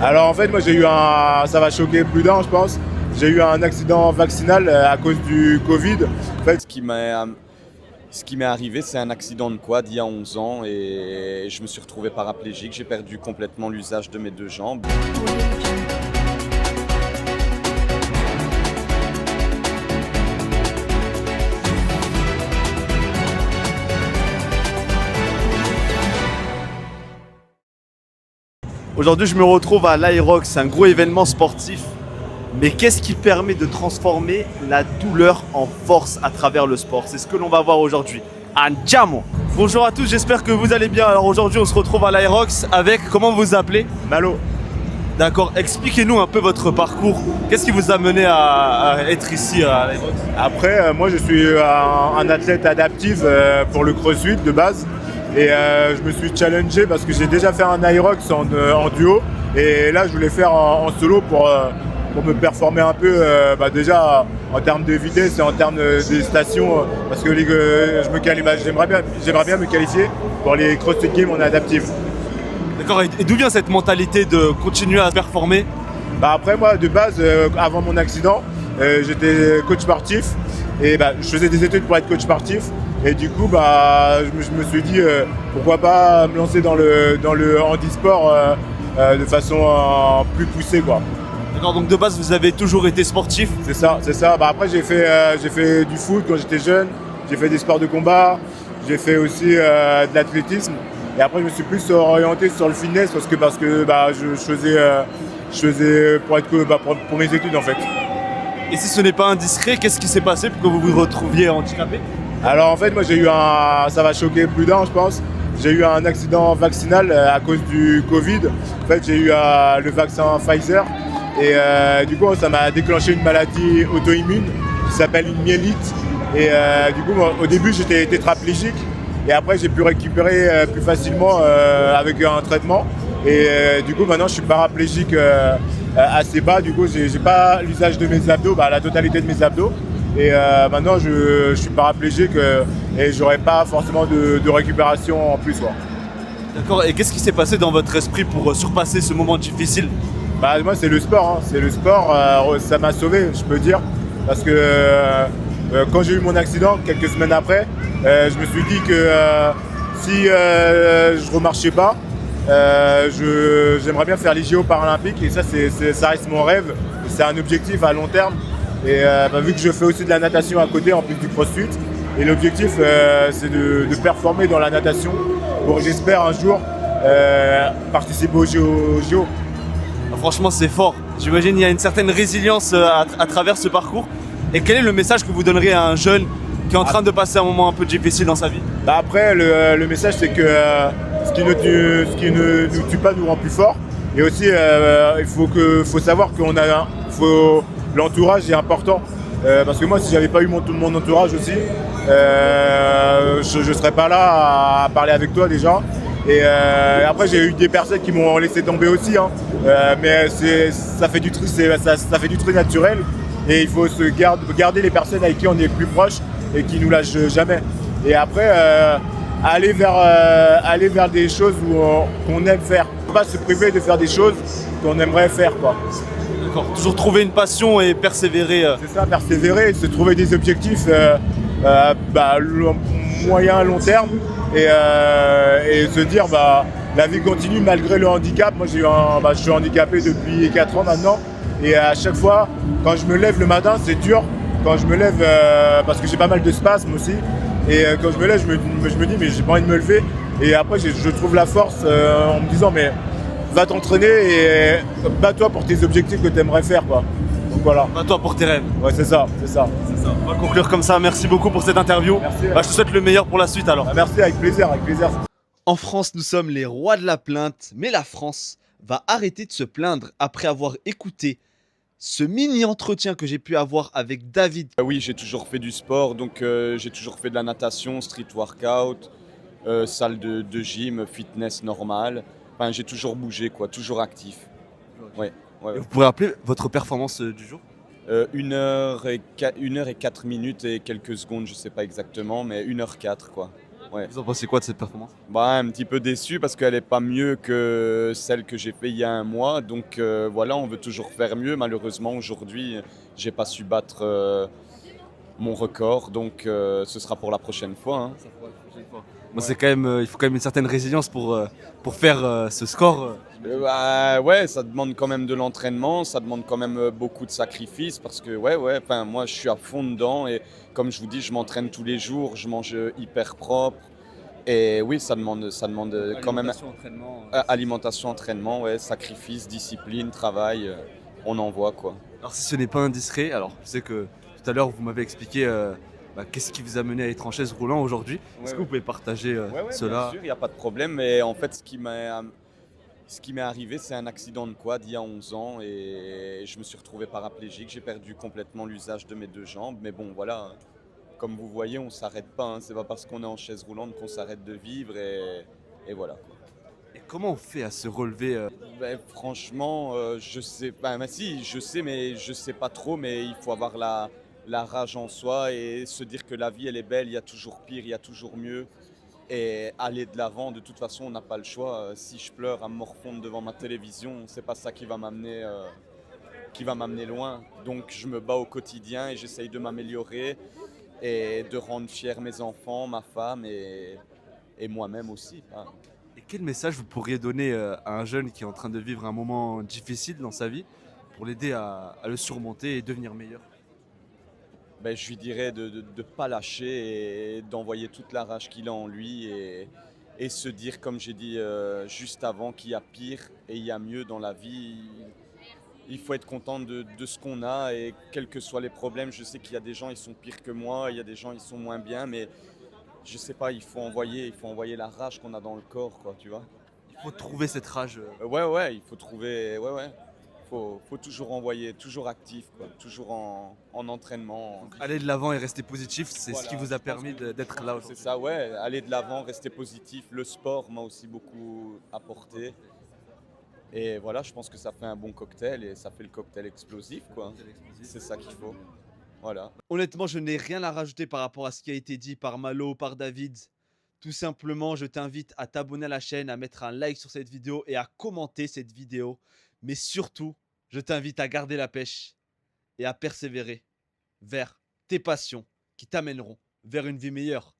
Alors en fait, moi j'ai eu ça va choquer plus d'un je pense, j'ai eu un accident vaccinal à cause du Covid. En fait, Ce qui m'est arrivé, c'est un accident de quad il y a 11 ans et je me suis retrouvé paraplégique. J'ai perdu complètement l'usage de mes deux jambes. Aujourd'hui, je me retrouve à l'Aerox, un gros événement sportif. Mais qu'est-ce qui permet de transformer la douleur en force à travers le sport? C'est ce que l'on va voir aujourd'hui. Andiamo! Bonjour à tous, j'espère que vous allez bien. Alors aujourd'hui, on se retrouve à l'Aerox avec, comment vous vous appelez? Malo. D'accord, expliquez-nous un peu votre parcours. Qu'est-ce qui vous a mené à être ici à l'Aerox? Après, moi je suis un athlète adaptif pour le crossfit de base. Et je me suis challengé parce que j'ai déjà fait un Aerox en duo. Et là, je voulais faire en solo pour me performer un peu, déjà en termes de vitesse et en termes des stations. Parce que j'aimerais bien me qualifier pour les CrossFit Games en adaptif. D'accord, et d'où vient cette mentalité de continuer à performer? Après, moi, de base, avant mon accident, j'étais coach sportif. Et je faisais des études pour être coach sportif. Et du coup, je me suis dit pourquoi pas me lancer dans le handisport de façon plus poussée, quoi. D'accord, donc de base, vous avez toujours été sportif? C'est ça, c'est ça. J'ai fait du foot quand j'étais jeune, j'ai fait des sports de combat, j'ai fait aussi de l'athlétisme. Et après, je me suis plus orienté sur le fitness parce que je faisais pour mes études en fait. Et si ce n'est pas indiscret, qu'est-ce qui s'est passé pour que vous vous retrouviez handicapé? Alors en fait, moi ça va choquer plus d'un je pense, j'ai eu un accident vaccinal à cause du Covid. En fait, j'ai eu le vaccin Pfizer et du coup, ça m'a déclenché une maladie auto-immune qui s'appelle une myélite. Et du coup, moi, au début, j'étais tétraplégique et après, j'ai pu récupérer plus facilement avec un traitement. Et du coup, maintenant, je suis paraplégique assez bas. Du coup, j'ai pas l'usage de mes abdos, la totalité de mes abdos. Et maintenant, je suis paraplégique et j'aurai pas forcément de récupération en plus. D'accord, et qu'est-ce qui s'est passé dans votre esprit pour surpasser ce moment difficile? Moi, c'est le sport. C'est le sport, ça m'a sauvé, je peux dire. Parce que quand j'ai eu mon accident, quelques semaines après, je me suis dit que si je remarchais pas, j'aimerais bien faire les JO paralympiques. Et ça, ça reste mon rêve. C'est un objectif à long terme. Et vu que je fais aussi de la natation à côté en plus du crossfit, et l'objectif c'est de performer dans la natation pour j'espère un jour participer aux JO. Franchement, c'est fort. J'imagine qu'il y a une certaine résilience à travers ce parcours. Et quel est le message que vous donneriez à un jeune qui est en train de passer un moment un peu difficile dans sa vie? Après, le message c'est que ce qui ne nous tue pas nous rend plus forts. Et aussi, il faut savoir l'entourage est important. Parce que moi, si j'avais pas eu mon entourage aussi, je ne serais pas là à parler avec toi déjà. Et après, j'ai eu des personnes qui m'ont laissé tomber aussi. Mais ça fait du truc naturel. Et il faut garder les personnes avec qui on est plus proche et qui nous lâchent jamais. Et après, aller vers des choses qu'on aime faire. Pas se priver de faire des choses qu'on aimerait faire, quoi. D'accord, toujours trouver une passion et persévérer. C'est ça, persévérer, se trouver des objectifs moyen, long terme et se dire la vie continue malgré le handicap. Moi je suis handicapé depuis 4 ans maintenant et à chaque fois quand je me lève le matin c'est dur. Quand je me lève parce que j'ai pas mal de spasmes aussi et quand je me lève je me dis mais j'ai pas envie de me lever et après je trouve la force en me disant mais va t'entraîner et bats-toi pour tes objectifs que tu aimerais faire, quoi. Donc voilà. Bats-toi pour tes rêves. Ouais, c'est ça. On va conclure comme ça. Merci beaucoup pour cette interview. Merci. Je te souhaite le meilleur pour la suite alors. Merci, avec plaisir. En France, nous sommes les rois de la plainte, mais la France va arrêter de se plaindre après avoir écouté ce mini-entretien que j'ai pu avoir avec David. Oui, j'ai toujours fait du sport, donc j'ai toujours fait de la natation, street workout, salle de gym, fitness normal. Enfin, j'ai toujours bougé, quoi, toujours actif. Ouais. Et vous pouvez rappeler votre performance du jour? 1 heure et 4 minutes et quelques secondes, je sais pas exactement, mais 1h04, quoi. Ouais. Vous en pensez quoi de cette performance? Bah, un petit peu déçu parce qu'elle n'est pas mieux que celle que j'ai fait il y a un mois. Donc voilà, on veut toujours faire mieux. Malheureusement, aujourd'hui, j'ai pas su battre mon record. Donc ce sera pour la prochaine fois, hein. Moi, c'est quand même, il faut quand même une certaine résilience pour faire ce score. Bah, ouais, ça demande quand même de l'entraînement, ça demande quand même beaucoup de sacrifices parce que enfin, moi je suis à fond dedans et comme je vous dis, je m'entraîne tous les jours, je mange hyper propre et oui, ça demande quand même Entraînement. alimentation, entraînement, ouais, sacrifice, discipline, travail, on en voit quoi. Alors, si ce n'est pas indiscret, alors je sais que tout à l'heure vous m'avez expliqué qu'est-ce qui vous a mené à être en chaise roulant aujourd'hui. Est-ce que vous pouvez partager Ouais, bien cela? sûr, il n'y a pas de problème, mais en fait, ce qui m'est arrivé, c'est un accident de quad il y a 11 ans et je me suis retrouvé paraplégique. J'ai perdu complètement l'usage de mes deux jambes. Mais bon, voilà, comme vous voyez, on ne s'arrête pas, hein. C'est pas parce qu'on est en chaise roulante qu'on s'arrête de vivre et voilà. Et comment on fait à se relever Ben, franchement, je sais pas. Ben, si, je sais, mais je sais pas trop. Mais il faut avoir la rage en soi et se dire que la vie, elle est belle. Il y a toujours pire, il y a toujours mieux. Et aller de l'avant, de toute façon, on n'a pas le choix. Si je pleure à me morfondre devant ma télévision, c'est pas ça qui va m'amener loin. Donc je me bats au quotidien et j'essaye de m'améliorer et de rendre fiers mes enfants, ma femme et moi-même aussi, hein. et quel message vous pourriez donner à un jeune qui est en train de vivre un moment difficile dans sa vie pour l'aider à le surmonter et devenir meilleur? Ben, je lui dirais de ne pas lâcher et d'envoyer toute la rage qu'il a en lui et se dire, comme j'ai dit juste avant, qu'il y a pire et il y a mieux dans la vie. Il faut être content de ce qu'on a et quels que soient les problèmes. Je sais qu'il y a des gens, ils sont pires que moi, il y a des gens, ils sont moins bien, mais je sais pas, il faut envoyer la rage qu'on a dans le corps, quoi, tu vois. Il faut trouver cette rage. Ouais, il faut trouver, ouais. Faut toujours envoyer, toujours actif, quoi, toujours en entraînement. Aller de l'avant et rester positif, c'est ce qui Voilà, vous a je pense permis que d'être là c'est aujourd'hui. ça, ouais, aller de l'avant, rester positif. Le sport m'a aussi beaucoup apporté. Et voilà, je pense que ça fait un bon cocktail et ça fait le cocktail explosif, quoi. C'est ça qu'il faut. Voilà. Honnêtement, je n'ai rien à rajouter par rapport à ce qui a été dit par Malo, par David. Tout simplement, je t'invite à t'abonner à la chaîne, à mettre un like sur cette vidéo et à commenter cette vidéo. Mais surtout, je t'invite à garder la pêche et à persévérer vers tes passions qui t'amèneront vers une vie meilleure.